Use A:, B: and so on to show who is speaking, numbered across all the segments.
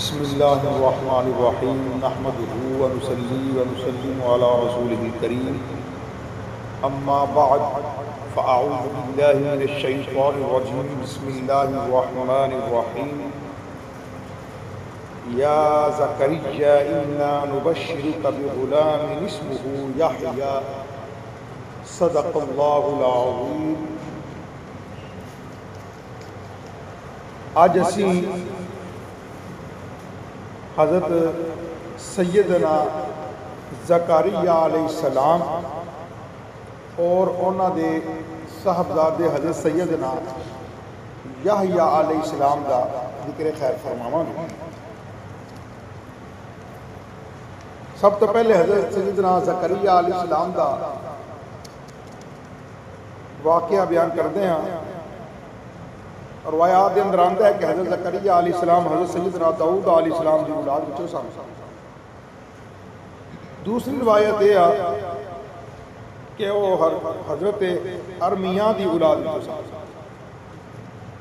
A: بسم اللہ الرحمن الرحیم نحمدہ ونصلی ونسلم علی رسولہ الکریم اما بعد فاعوذ باللہ من الشیطان الرجیم بسم اللہ الرحمن الرحیم یا زکریا انا نبشرک بغلام اسمہ یحییٰ صدق اللہ العظیم۔ آج اسی حضرت سیدنا زکریا علیہ السلام اور انہاں دے صاحبزادے حضرت سیدنا یحییٰ علیہ السلام دا ذکر خیر فرماواں گے۔ سب تو پہلے حضرت سیدنا زکریا علیہ السلام دا واقعہ بیان کرتے ہیں۔ روایات کے اندر آتا ہے کہ حضرت زکریا علیہ السلام حضرت سیدنا داؤد علیہ السلام کی اولاد وچوں سن۔ دوسری روایت یہ ہے کہ وہ حضرت ارمیہ کی اولاد وچوں سن،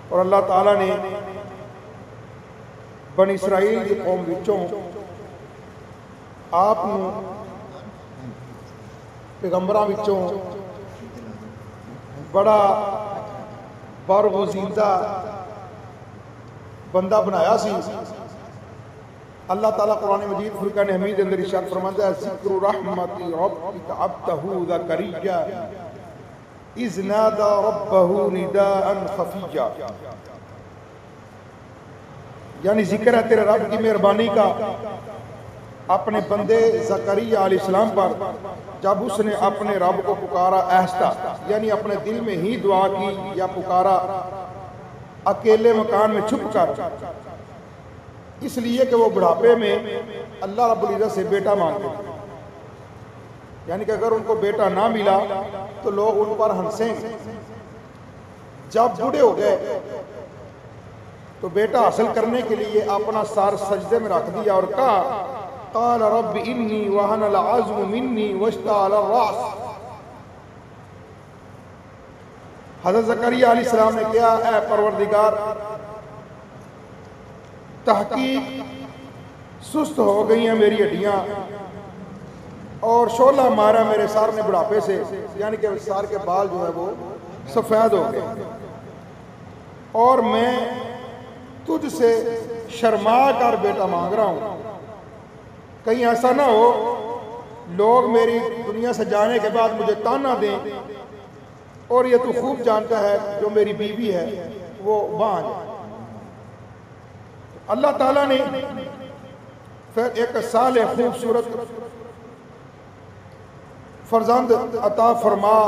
A: اور اللہ تعالیٰ نے بنی اسرائیل کی قوم وچوں آپ پیغمبراں وچوں بڑا برگزیدہ بندہ بنایا سی۔ اللہ تعالیٰ قرآن مجید فرقان حمید اندر ارشاد فرماتا ہے ذکر رحمت ربک عبدہ زکریا اذ نادى ربہ نداء خفیا، یعنی ذکر ہے تیرے رب کی مہربانی کا اپنے بندے زکریا علیہ السلام پر جب اس نے اپنے رب کو پکارا آہستہ، یعنی اپنے دل میں ہی دعا کی یا پکارا اکیلے مکان میں چھپ کر، اس لیے کہ وہ بڑھاپے میں اللہ رب العزت سے بیٹا مانگتے ہیں، یعنی کہ اگر ان کو بیٹا نہ ملا تو لوگ ان پر ہنسیں گے۔ جب بوڑھے ہو گئے تو بیٹا حاصل کرنے کے لیے اپنا سار سجدے میں رکھ دیا اور کہا قال رب انی وہن العظم منی واشتعل الرأس۔ حضرت زکریا علیہ السلام نے کہا اے پروردگار، تحقیق سست ہو گئی ہیں میری ہڈیاں اور شعلہ مارا میرے سار نے بڑھاپے سے، یعنی کہ سار کے بال جو ہے وہ سفید ہو گئے، اور میں تجھ سے شرما کر بیٹا مانگ رہا ہوں، کہیں ایسا نہ ہو لوگ میری دنیا سے جانے کے بعد مجھے تانا دیں، اور یہ تو خوب جانتا ہے جو میری بیوی ہے وہ بانجھ۔ اللہ تعالیٰ نے پھر ایک صالح خوبصورت فرزند عطا فرما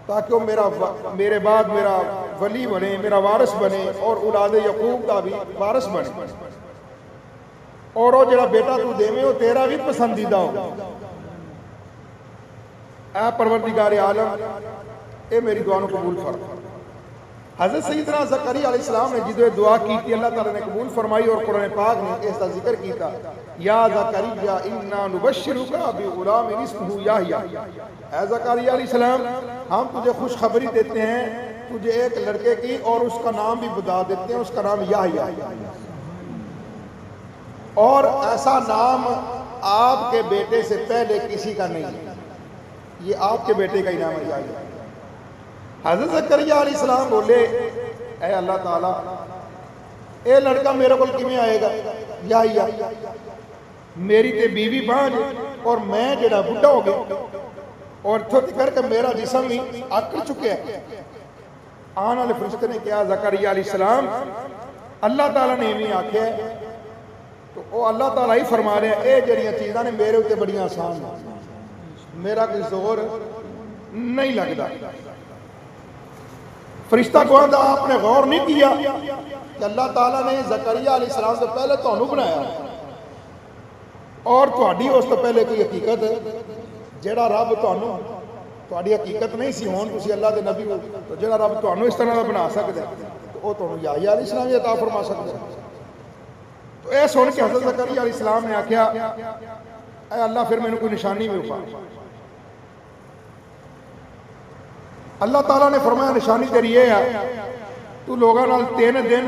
A: تاکہ وہ میرے بعد میرا ولی بنے، میرا وارث بنے اور اولاد یعقوب کا بھی وارث بنے، اور وہ جڑا بیٹا تو دے میں وہ تیرا بھی پسندیدہ ہو۔ اے پروردگار عالم، اے میری دعا کو قبول فرما۔ حضرت سیدنا زکریا علیہ السلام نے جدو دعا کی تھی اللہ تعالیٰ نے قبول فرمائی، اور قرآن پاک نے اس کا ذکر کیتا یا زکریا انا نبشرک بغلام اسمہ یحییٰ۔ اے زکریا علیہ السلام، ہم تجھے خوشخبری دیتے ہیں تجھے ایک لڑکے کی، اور اس کا نام بھی بتا دیتے ہیں، اس کا نام یحییٰ، اور ایسا نام آپ کے بیٹے سے پہلے کسی کا نہیں ہے، یہ آپ کے بیٹے کا ہی نام ہے۔ حضرت زکریا علیہ السلام بولے اے اللہ تعالیٰ، اے لڑکا میرے کو کیویں آئے گا؟ یحییٰ، میری تے بیوی بانجھ اور میں جڑا بڈھا ہو گیا، اور تھوڑی کر کے میرا جسم ہی اکڑ چکے ہیں۔ آن والے فرشتے نے کہا زکریا علیہ السلام، اللہ تعالیٰ نے ایویں آکھیا ہے، تو وہ اللہ تعالیٰ ہی فرما رہے ہیں اے جڑیاں چیزاں نے میرے ہوتے بڑیاں آسان ہیں، میرا کوئی زور نہیں لگتا۔ فرشتہ کو آندہ آپ نے غور نہیں کیا کہ اللہ تعالیٰ نے زکریا علیہ السلام سے پہلے تانوں بنایا، اور تہاڈی اس تو پہلے کوئی حقیقت ہے، جڑا رب تانوں تہاڈی حقیقت نہیں سی ہون تسی اللہ دے نبی ہو، تو جڑا رب تانوں اس طرح دا بنا سکدا ہے تو وہ تانوں یحییٰ علیہ السلام ہی عطا فرما سکدا ہے۔ تو اے سن کے حضرت زکریا علیہ السلام نے آکھیا اے اللہ پھر میں نے کوئی نشانی میں اٹھا۔ اللہ تعالیٰ نے فرمایا نشانی تیری یہ ہے تو لوگوں نال 3 دن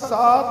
A: 7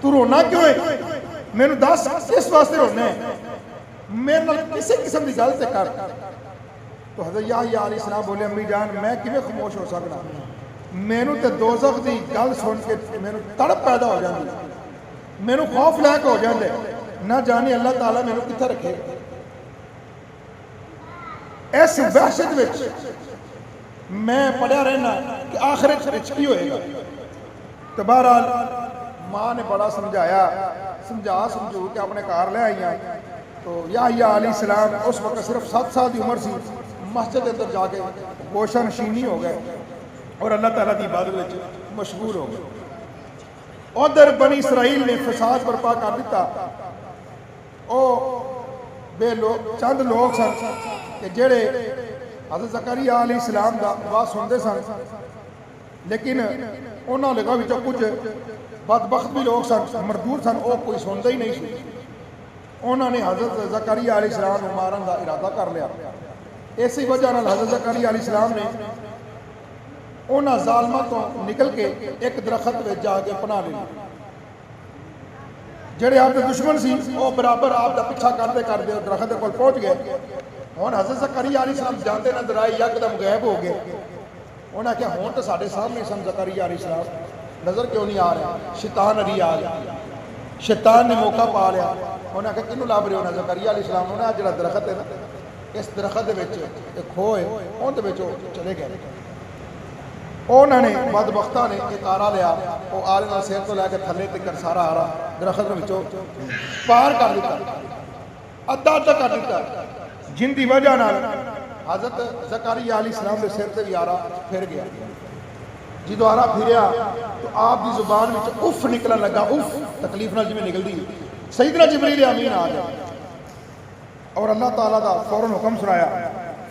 A: تو رونا کیوں ہے؟ میں نے دس اس واسطے رونا ہے میرے نال کسی قسم کی گل تے کر. تو حضرت یحییٰ علیہ السلام بولے امی جان میں کیویں خاموش ہو سکنا؟ مینوں تے دوزخ دی گل سن کے مینوں تڑپ پیدا ہو جاندی, مینوں خوف لے کے ہو جاندے, نہ جانے اللہ تعالیٰ مینوں کتھے رکھے. اس وحشت وچ میں پڑھیا رہنا کہ آخرت وچ کی ہوئے گا. تو بہرحال ماں نے بڑا سمجھو کہ اپنے گھر لے آئیاں. تو یحییٰ علیہ السلام اس وقت صرف 7 سال کی عمر سی, مسجد کے اندر جا کے گوشہ نشینی ہو گئے اور اللہ تعالیٰ کی عبادت وچ مشغول ہو گئے. ادھر بنی اسرائیل نے فساد برپا کر دیتا. چند لوگ سن کہ جڑے حضرت زکریا علیہ السلام دا آواز سنتے سن, لیکن انہوں نے کہا کچھ بدبخت بھی لوگ سن, مردود سن, وہ کوئی سنتا ہی نہیں سی. انہوں نے حضرت زکریا علیہ السلام کو مارن کا ارادہ کر لیا. اسی وجہ نال حضرت زکریا علیہ السلام نے انہاں ظالماں تو نکل کے ایک درخت میں جا کے پناہ لی. جڑے آپ کے دشمن سی وہ برابر آپ کا پیچھا کرتے کرتے درخت کو پہنچ گئے. ہوں حضرت زکریا علیہ السلام جانتے نظر آئے, یکدم غائب ہو گئے. انہوں نے کہا ہوں تو سارے سامنے سن زکریا علیہ السلام, نظر کیوں نہیں آ رہے؟ شیطان ابھی آ گیا, شیطان نے موقع پا لیا. انہوں نے کہا کنوں لب رہے ہونا؟ زکریا علیہ السلام. انہوں نے جڑا درخت ہے نا, اس درخت دے وچ ایک کھو ہے, اون دے وچ چلے گئے. انہوں نے بدبختاں نے ایک آرا لیا, وہ آرے نال سیر تو لے کے تھلے تک سارا آرا درخت وچوں پار کر دیتا, ادھا کر دیتا, جن دی وجہ نال حضرت زکریا علیہ السلام دے سر تے بھی آرا پھر گیا. جدو آرا پھریا تو آپ دی زبان وچ اف نکلن لگا, اف تکلیف نال جویں نکلدی. سیدنا جبریل امین آ گیا اور اللہ تعالیٰ دا فوراً حکم سنایا,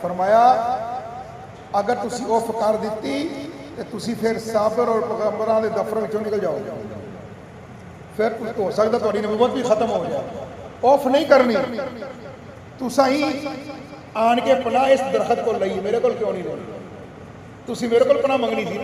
A: فرمایا اگر تسی اف کر دیتی تو تسی پھر صابر اور پیغمبراں دے دفتر وچوں نکل جاؤ گے, پھر ہو سکتا تہاڈی نبوت بھی ختم ہو جائے. اف نہیں کرنی. تساں ہی آن کے پناہ اس درخت کو لئی, میرے کول کیوں نہیں لئی؟ تسی میرے کول پناہ منگنی تھی,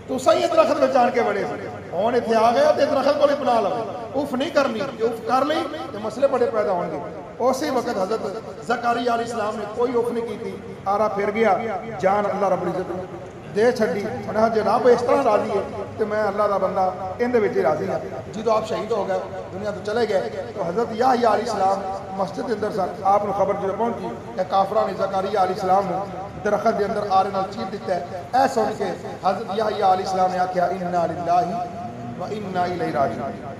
A: تساں ہی درخت میں آن کے بڑے سی. ہوں اتنے آ گئے تو درخت کو پناہ لو. اف نہیں کرنی, اف کر لی تو مسئلے بڑے پیدا ہوں گے. اسی وقت حضرت زکریا علیہ السلام نے کوئی اف نہیں کی تھی, آرا پھر گیا, جان اللہ رب العزت نے دے چھڈی. انہوں نے جے رب اس طرح راضی ہے تو میں اللہ دا بندہ اندے وچ ہی راضی ہاں. جدو آپ شہید ہو گئے دنیا تو چلے گئے تو حضرت یحییٰ علیہ السلام مسجد کے اندر سن. آپ نے خبر جو پہنچی کہ کافراں نے زکریا علیہ السلام نے درخت کے اندر آرے نال چیر دیتا ہے. اے سن کے حضرت یحییٰ علیہ السلام نے آکھیا انا للہ و انا الیہ راجعون.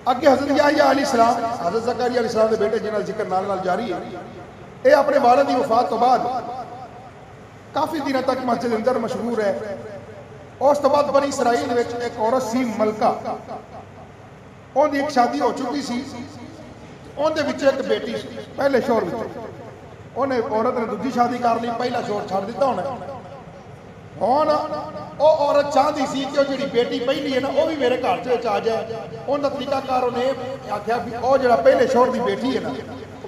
A: اگے حضرت یحییٰ علیہ السلام حضرت زکریا علیہ السلام کے بیٹے جنہاں ذکر نال جاری ہے, اے اپنے والد کی وفات تو بعد کافی دنوں تک مسجد اندر مشہور ہے. اس تو بعد بنی اسرائیل وچ ایک عورت سی ملکہ, ان دی ایک شادی ہو چکی سی, ان دے وچ ایک بیٹی سی پہلے شوہر وچ. انہیں عورت نے دوجی شادی کر لی, پہلا شوہر چھڑ دیتا ہونا. ہوں وہ عورت چاہتی سی کہ وہ جڑی بیٹی پہلی ہے نا وہ بھی میرے گھر آ جائے. ان کا طریقہ کار انہیں آخیا بھی وہ جڑا پہلے شوہر دی بیٹی ہے نا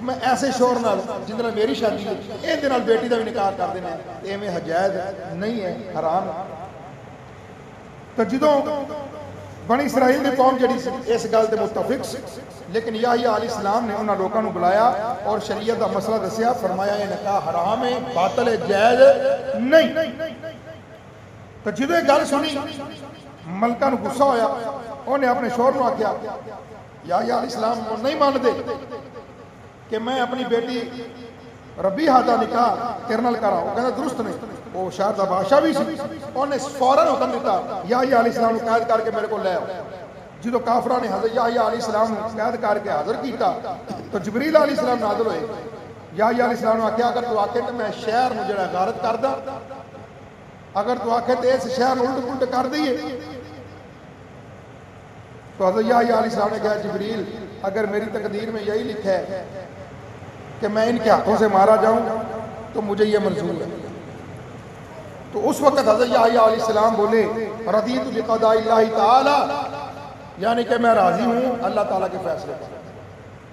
A: میں ایسے شوہر نال جن نال میری شادی ہے یہ نال بیٹی کا بھی نکاح کر دینا, ایویں حجائز نہیں ہے, حرام. تو جدوں بنی اسرائیل دی قوم جڑی اس گل تے متفق سی, لیکن یحییٰ علیہ السلام نے انہاں لوکاں نوں بلایا اور شریعت دا مسئلہ دسیا. فرمایا یہ نکاح حرام ہے, باطل ہے, جائز نہیں. تو جدوں یہ گل سنی ملکہ نوں غصہ ہویا, انہیں اپنے شوہر نوں آکھیا یحییٰ علیہ السلام نہیں مانتے کہ میں اپنی بیٹی ربیعہ دا نکاح تیرے نال کراں. وہ کہندا درست نہیں. وہ شہر دا بادشاہ بھی سی, انہیں فوراً حکم دیتا یحییٰ علیہ السلام کو قید کر کے میرے کو لے آؤ. جدو کافراں نے حضرت یحییٰ علیہ السلام کو قید کر کے حاضر کیتا تو جبریل علیہ السلام نازل ہوئے. یحییٰ علیہ السلام نے آکھیا اگر تو آکھے تو میں شہر نوں جڑا غارت کر دا, اگر تو آکھے تو اس شہر نوں الٹ پلٹ کر دئیے. تو حضرت یحییٰ علیہ السلام نے کہا جبریل اگر میری تقدیر میں یہی لکھا ہے کہ میں ان کے ہاتھوں سے مارا جاؤں تو مجھے یہ منظور ہے. تو اس وقت حضرت یحییٰ علیہ السلام بولے رضیت بقضاء اللہ تعالی, یعنی کہ میں راضی ہوں اللہ تعالیٰ کے فیصلے پر.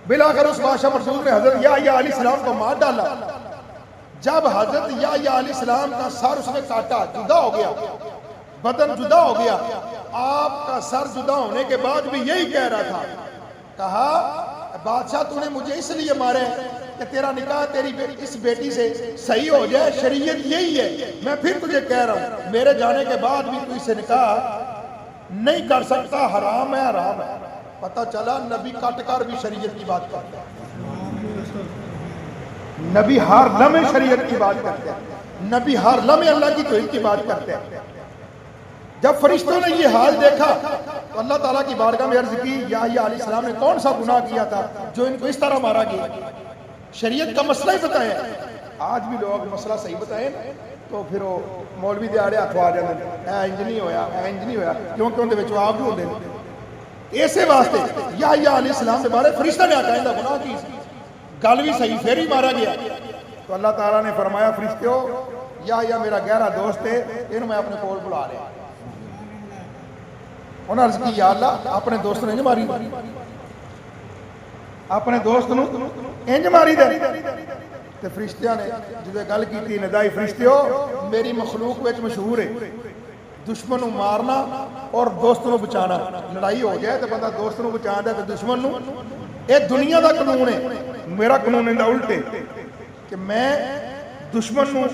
A: بلاخر اس بادشاہ مرزوق نے حضرت یحییٰ علیہ السلام کو مار ڈالا. جب حضرت یحییٰ علیہ السلام کا سر اس نے کاٹا, جدا ہو گیا, بدن جدا ہو گیا, آپ کا سر جدا ہونے کے بعد بھی یہی کہہ رہا تھا. کہا بادشاہ تو نے مجھے اس لیے مارے کہ تیرا نکاح تیری اس بیٹی سے صحیح ہو جائے, شریعت یہی ہے. میں پھر تجھے کہہ رہا ہوں میرے جانے کے بعد بھی تو اسے نکاح نہیں کر سکتا, حرام ہے حرام ہے. پتہ چلا نبی کٹ کر بھی شریعت کی بات کرتا ہے. نبی ہر لمحے شریعت کی بات کرتے ہیں, نبی ہر لمحے اللہ کی توحید کی بات کرتے ہیں. جب فرشتوں نے یہ حال دیکھا تو اللہ تعالیٰ کی بارگاہ میں عرض کی یحییٰ علیہ السلام نے کون سا گناہ کیا تھا جو ان کو اس طرح مارا گیا. شریعت کا مسئلہ ہی بتائیں. آج بھی لوگ مسئلہ صحیح بتائیں تو پھر وہ مولوی دیاڑے ہاتھ آ جاتے ہیں, انج نہیں ہویا انج نہیں ہویا, کیونکہ ان کے آپ بھی ہوتے ہیں. اسی واسطے یحییٰ علیہ السلام کے بارے فرشتہ نے آتا ہے گناہ کی گل بھی صحیح پھر ہی مارا گیا. تو اللہ تعالیٰ نے فرمایا فرشتوں یحییٰ میرا گہرا دوست ہے, انہوں میں اپنے کول بلا لیا. انہوں نے عرض کی یا اللہ اپنے دوست نے انج ماری, اپنے دوست نے انج ماری دے. تو فرشتیاں نے جب گل کی ندائی فرشتیوں میری مخلوق وچ مشہور ہے دشمن نو مارنا اور دوست نو بچانا. لڑائی ہو جائے تو بندہ دوست نو بچا دے تو دشمن نو. یہ دنیا دا قانون ہے, میرا قانون ہے الٹ ہے کہ میں دشمن نو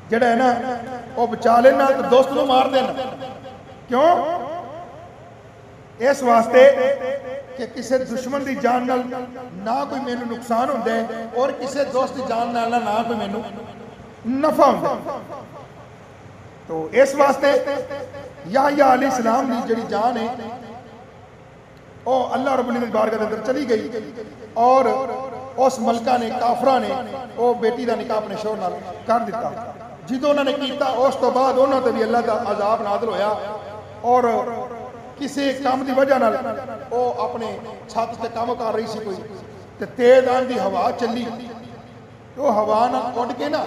A: جڑا ہے نا وہ بچا لینا تو دوست نو مار دینا. کیوں؟ اس واسطے کہ کسی دشمن دی جان نال نہ کوئی مینوں نقصان ہوندا ہے اور کسی دوست دی جان نال نہ کوئی مینوں نفع ہوندا ہے. تو اس واسطے یحییٰ علیہ السلام دی جڑی جان ہے او اللہ رب العزت بارگاہ دے اندر چلی گئی اور اس ملکہ نے کافراں نے او بیٹی دا نکاح اپنے شوہر نال کر دیتا. جدوں انہوں نے کیتا اس تو بعد انہوں تے بھی اللہ دا عذاب نازل ہویا اور کسی کام دی وجہ نال او اپنے چھت تے کام کر رہی سی کوئی تے تیز آندھی ہوا چلی, وہ ہوا نال اڑ کے نا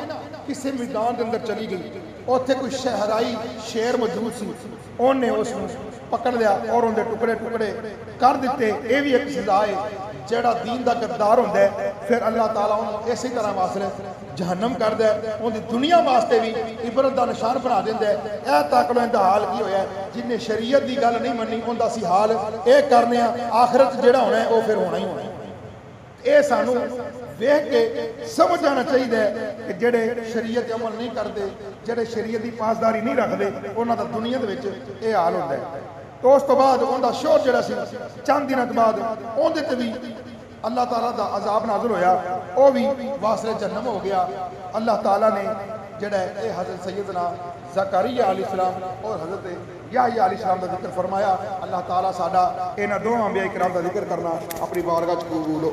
A: کسی میدان دے اندر چلی گئی. اوتھے کوئی صحرائی شیر موجود سی, انہوں نے اس کو پکڑ لیا اور ان دے ٹکڑے ٹکڑے کر دیتے. یہ بھی ایک سزا ہے جڑا دین دا غدار ہوندا ہے پھر اللہ تعالیٰ انہوں اسی طرح واسطے جہنم کر دے, ان دی دنیا واسطے بھی عبرت دا نشان بنا دیندا ہے. اے تاک لو اندا حال کی ہویا ہے جن نے شریعت دی گل نہیں منی ان دا سی حال اے کرنے آخرت جڑا ہونا ہے وہ پھر ہونا ہی ہونا ہے. اے سانو ویکھ کے سمجھ جانا چاہیے کہ جڑے شریعت عمل نہیں کرتے, جڑے شریعت دی پاسداری نہیں رکھتے, انہاں دا دنیا دے وچ اے حال ہوندا ہے. تو اس تو بعد ان دا شوہر جڑا سی چند دنوں بعد اون دے تے بھی اللہ تعالیٰ دا عذاب نازل ہویا, وہ بھی واسطے جہنم ہو گیا. اللہ تعالیٰ نے جڑا ہے حضرت سیدنا زکریا علیہ السلام اور حضرت یحییٰ علیہ السلام دا ذکر فرمایا. اللہ تعالیٰ ساڈا انہاں دونوں انبیاء کرام دا ذکر کرنا اپنی بارگاہ وچ قبول